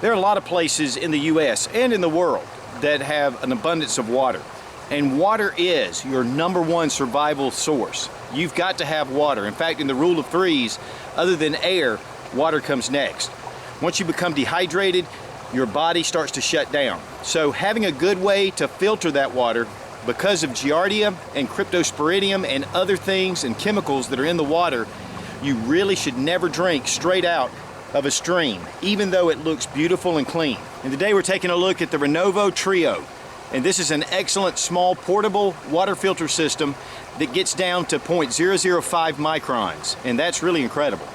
There are a lot of places in the U.S. and in the world that have an abundance of water. And water is your #1 survival source. You've got to have water. In fact, in the rule of threes, other than air, water comes next. Once you become dehydrated, your body starts to shut down. So having a good way to filter that water, because of Giardia and Cryptosporidium and other things and chemicals that are in the water, you really should never drink straight out of a stream, even though it looks beautiful and clean. And today we're taking a look at the Renovo Trio. And this is an excellent small portable water filter system that gets down to 0.005 microns. And that's really incredible.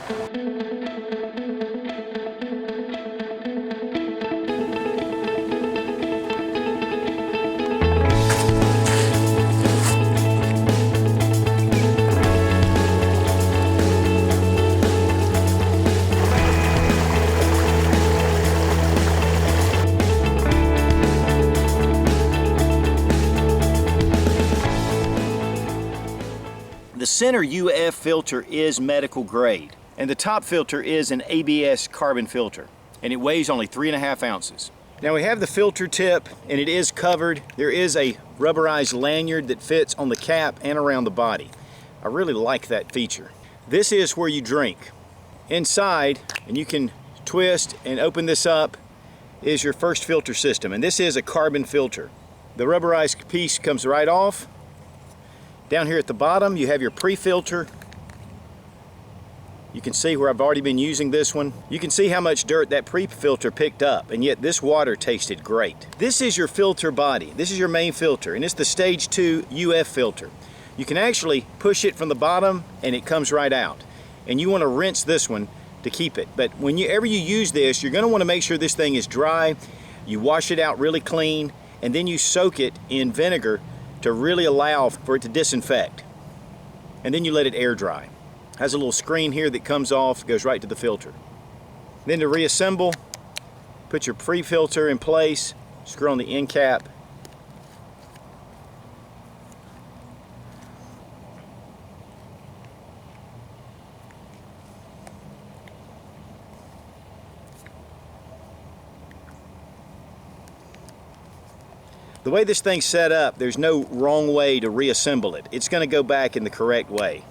The center UF filter is medical grade, and the top filter is an ABS carbon filter, and it weighs only 3.5 ounces. Now we have the filter tip, and it is covered. There is a rubberized lanyard that fits on the cap and around the body. I really like that feature. This is where you drink. Inside, and you can twist and open this up, is your first filter system, and this is a carbon filter. The rubberized piece comes right off. Down here at the bottom, you have your pre-filter. You can see where I've already been using this one. You can see how much dirt that pre-filter picked up, and yet this water tasted great. This is your filter body. This is your main filter, and it's the stage 2 UF filter. You can actually push it from the bottom, and it comes right out. And you want to rinse this one to keep it. But whenever you use this, you're going to want to make sure this thing is dry. You wash it out really clean, and then you soak it in vinegar to really allow for it to disinfect. And then you let it air dry. Has a little screen here that comes off, goes right to the filter. Then to reassemble, put your pre-filter in place, screw on the end cap. The way this thing's set up, there's no wrong way to reassemble it. It's going to go back in the correct way.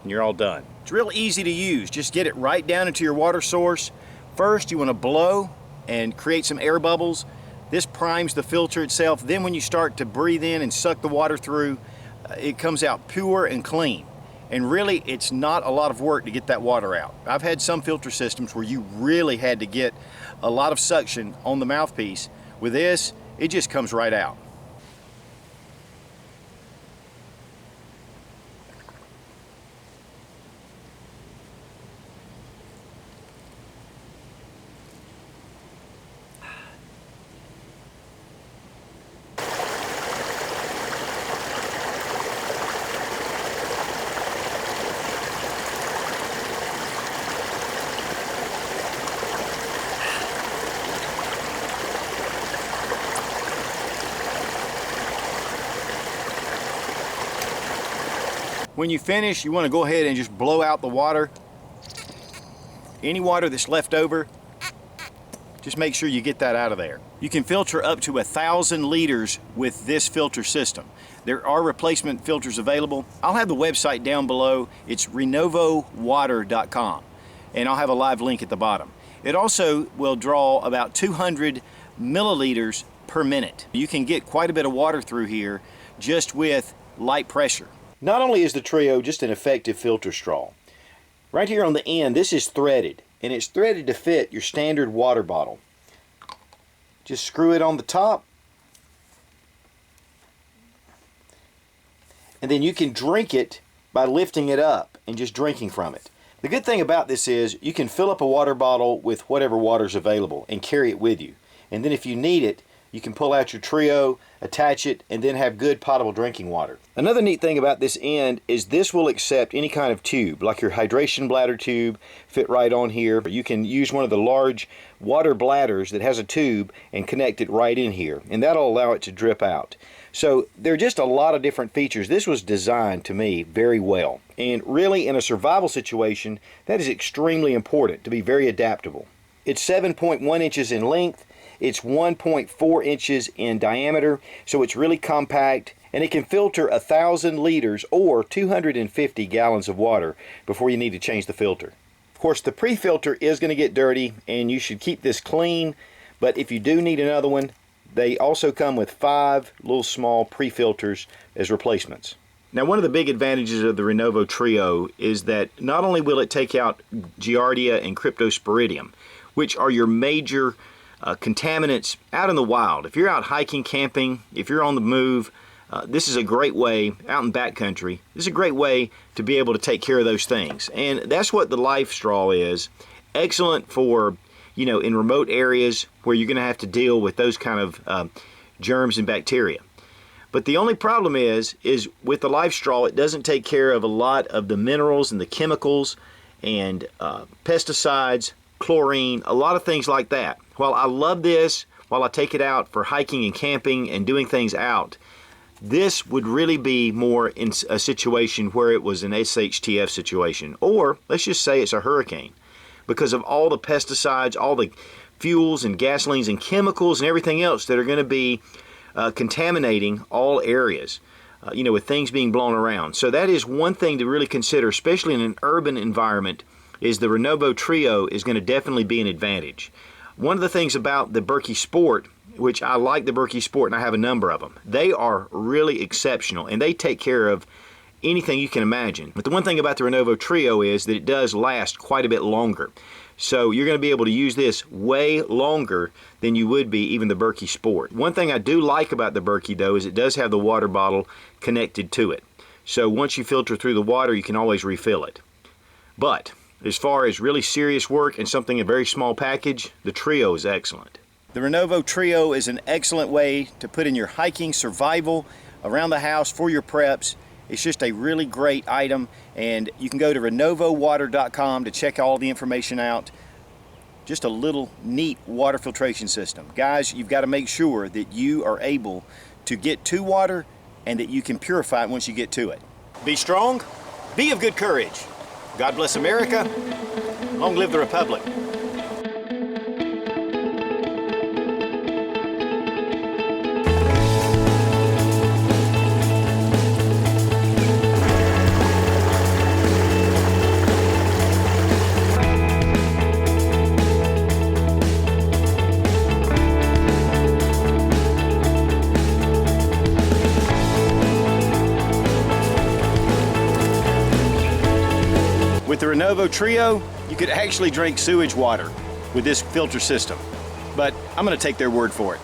And you're all done. It's real easy to use. Just get it right down into your water source. First, you want to blow and create some air bubbles. This primes the filter itself. Then when you start to breathe in and suck the water through, it comes out pure and clean. And really, it's not a lot of work to get that water out. I've had some filter systems where you really had to get a lot of suction on the mouthpiece. With this, it just comes right out. When you finish, you want to go ahead and just blow out the water. Any water that's left over, just make sure you get that out of there. You can filter up to 1,000 liters with this filter system. There are replacement filters available. I'll have the website down below. It's renovowater.com, and I'll have a live link at the bottom. It also will draw about 200 milliliters per minute. You can get quite a bit of water through here just with light pressure. Not only is the Trio just an effective filter straw, right here on the end, this is threaded, and it's threaded to fit your standard water bottle. Just screw it on the top, and then you can drink it by lifting it up and just drinking from it. The good thing about this is you can fill up a water bottle with whatever water's available and carry it with you. And then if you need it, you can pull out your Trio, attach it, and then have good potable drinking water. Another neat thing about this end is this will accept any kind of tube, like your hydration bladder tube, fit right on here. You can use one of the large water bladders that has a tube and connect it right in here, and that'll allow it to drip out. So there are just a lot of different features. This was designed to me very well. And really in a survival situation, that is extremely important to be very adaptable. It's 7.1 inches in length. It's 1.4 inches in diameter. So it's really compact, and it can filter 1,000 liters or 250 gallons of water before you need to change the filter. Of course, the pre-filter is going to get dirty, and you should keep this clean. But if you do need another one, they also come with 5 little small pre-filters as replacements. Now, one of the big advantages of the Renovo Trio is that not only will it take out Giardia and Cryptosporidium, which are your major contaminants out in the wild. If you're out hiking, camping, if you're on the move, this is a great way, out in backcountry, this is a great way to be able to take care of those things. And that's what the Life Straw is. Excellent for, you know, in remote areas where you're going to have to deal with those kind of germs and bacteria. But the only problem is with the Life Straw, it doesn't take care of a lot of the minerals and the chemicals and pesticides, chlorine, a lot of things like that. While I love this, while I take it out for hiking and camping and doing things out, this would really be more in a situation where it was an SHTF situation, or let's just say it's a hurricane, because of all the pesticides, all the fuels and gasolines and chemicals and everything else that are going to be contaminating all areas, you know, with things being blown around. So that is one thing to really consider, especially in an urban environment, is the Renovo Trio is going to definitely be an advantage. One of the things about the Berkey Sport, which I like the Berkey Sport and I have a number of them, they are really exceptional and they take care of anything you can imagine. But the one thing about the Renovo Trio is that it does last quite a bit longer. So you're going to be able to use this way longer than you would be even the Berkey Sport. One thing I do like about the Berkey though is it does have the water bottle connected to it. So once you filter through the water, you can always refill it. But as far as really serious work and something in a very small package, the Trio is excellent. The Renovo Trio is an excellent way to put in your hiking, survival, around the house for your preps. It's just a really great item, and you can go to renovowater.com to check all the information out. Just a little neat water filtration system. Guys, you've got to make sure that you are able to get to water and that you can purify it once you get to it. Be strong, be of good courage. God bless America. Long live the Republic. With the Renovo Trio, you could actually drink sewage water with this filter system, but I'm going to take their word for it.